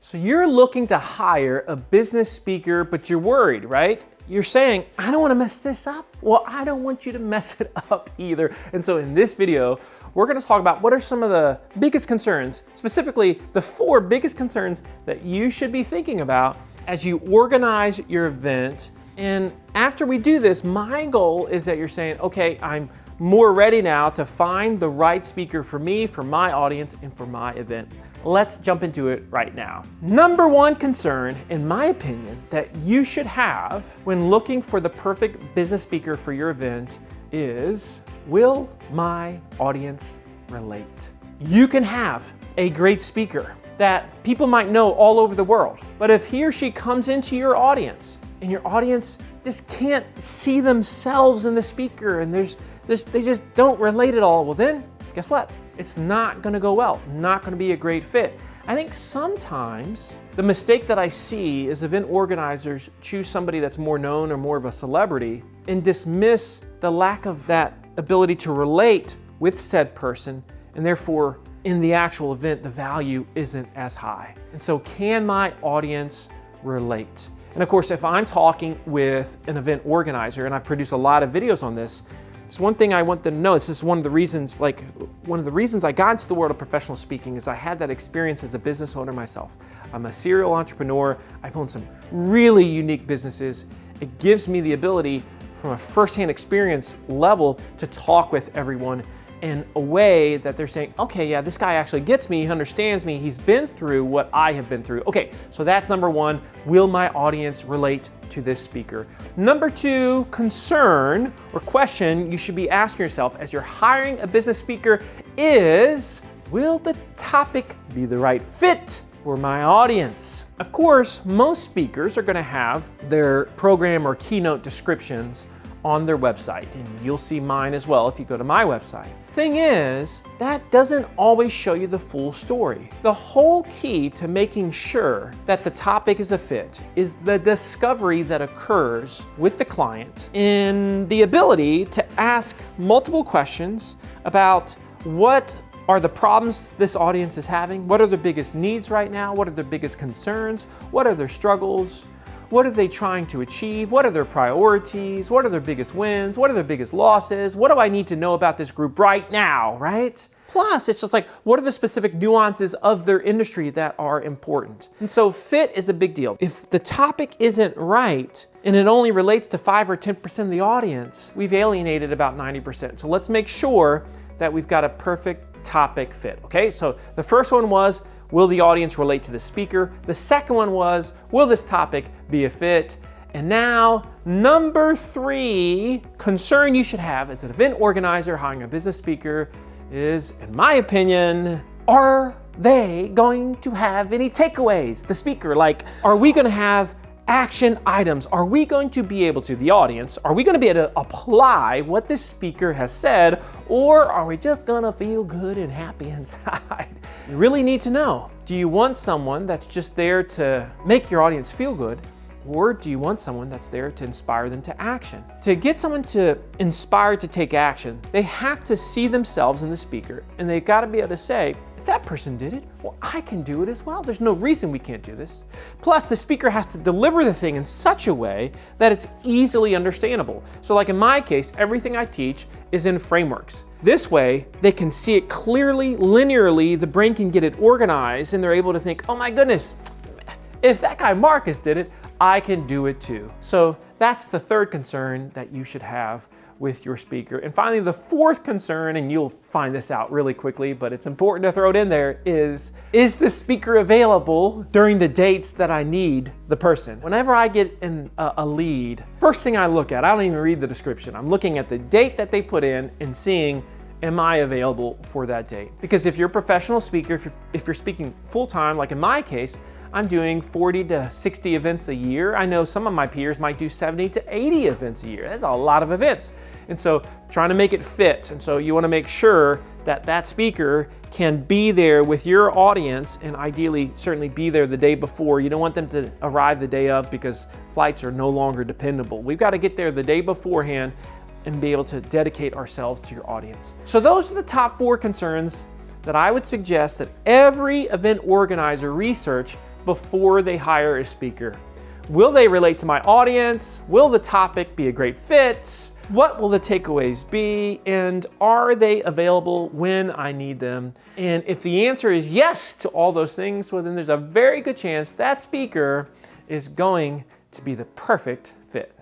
So you're looking to hire a business speaker, but you're worried, right? You're saying, I don't want to mess this up. Well, I don't want you to mess it up either. And so in this video, we're going to talk about what are some of the biggest concerns, specifically the 4 biggest concerns that you should be thinking about as you organize your event. And after we do this, my goal is that you're saying, okay, I'm more ready now to find the right speaker for me, for my audience, and for my event. Let's jump into it right now. Number 1 concern, in my opinion, that you should have when looking for the perfect business speaker for your event is, will my audience relate? You can have a great speaker that people might know all over the world, but if he or she comes into your audience and your audience just can't see themselves in the speaker and they just don't relate at all, well then, guess what? It's not gonna go well, not gonna be a great fit. I think sometimes the mistake that I see is event organizers choose somebody that's more known or more of a celebrity and dismiss the lack of that ability to relate with said person, and therefore in the actual event, the value isn't as high. And so can my audience relate? And of course, if I'm talking with an event organizer, and I've produced a lot of videos on this, it's one thing I want them to know. It's just one of the reasons I got into the world of professional speaking is I had that experience as a business owner myself. I'm a serial entrepreneur. I've owned some really unique businesses. It gives me the ability from a firsthand experience level to talk with everyone in a way that they're saying, okay, yeah, this guy actually gets me, he understands me, he's been through what I have been through. Okay, so that's number 1, will my audience relate to this speaker? Number 2 concern or question you should be asking yourself as you're hiring a business speaker is, will the topic be the right fit for my audience? Of course, most speakers are gonna have their program or keynote descriptions on their website, and you'll see mine as well if you go to my website. Thing is, that doesn't always show you the full story. The whole key to making sure that the topic is a fit is the discovery that occurs with the client in the ability to ask multiple questions about what are the problems this audience is having, what are their biggest needs right now, what are their biggest concerns, what are their struggles, what are they trying to achieve? What are their priorities? What are their biggest wins? What are their biggest losses? What do I need to know about this group right now, right? Plus, it's just like, what are the specific nuances of their industry that are important? And so fit is a big deal. If the topic isn't right, and it only relates to 5 or 10% of the audience, we've alienated about 90%. So let's make sure that we've got a perfect topic fit, okay? So the first one was, will the audience relate to the speaker? The second one was, will this topic be a fit? And now, number 3 concern you should have as an event organizer hiring a business speaker is, in my opinion, are they going to have any takeaways? The speaker, like, are we gonna have action items? Are we going to be able to, the audience, are we going to be able to apply what this speaker has said, or are we just going to feel good and happy inside? You really need to know, do you want someone that's just there to make your audience feel good, or do you want someone that's there to inspire them to action? To get someone to inspire to take action, they have to see themselves in the speaker, and they've got to be able to say, that person did it, well, I can do it as well. There's no reason we can't do this. Plus, the speaker has to deliver the thing in such a way that it's easily understandable. So like in my case, everything I teach is in frameworks. This way, they can see it clearly, linearly, the brain can get it organized, and they're able to think, oh my goodness, if that guy Marcus did it, I can do it too. So that's the 3rd concern that you should have with your speaker. And finally, the 4th concern, and you'll find this out really quickly, but it's important to throw it in there, is the speaker available during the dates that I need the person? Whenever I get a lead, first thing I look at, I don't even read the description. I'm looking at the date that they put in and seeing, am I available for that date? Because if you're a professional speaker, if you're speaking full-time, like in my case, I'm doing 40 to 60 events a year. I know some of my peers might do 70 to 80 events a year. That's a lot of events. And so trying to make it fit. And so you want to make sure that that speaker can be there with your audience, and ideally certainly be there the day before. You don't want them to arrive the day of because flights are no longer dependable. We've got to get there the day beforehand and be able to dedicate ourselves to your audience. So those are the top 4 concerns that I would suggest that every event organizer research before they hire a speaker? Will they relate to my audience? Will the topic be a great fit? What will the takeaways be? And are they available when I need them? And if the answer is yes to all those things, well, then there's a very good chance that speaker is going to be the perfect fit.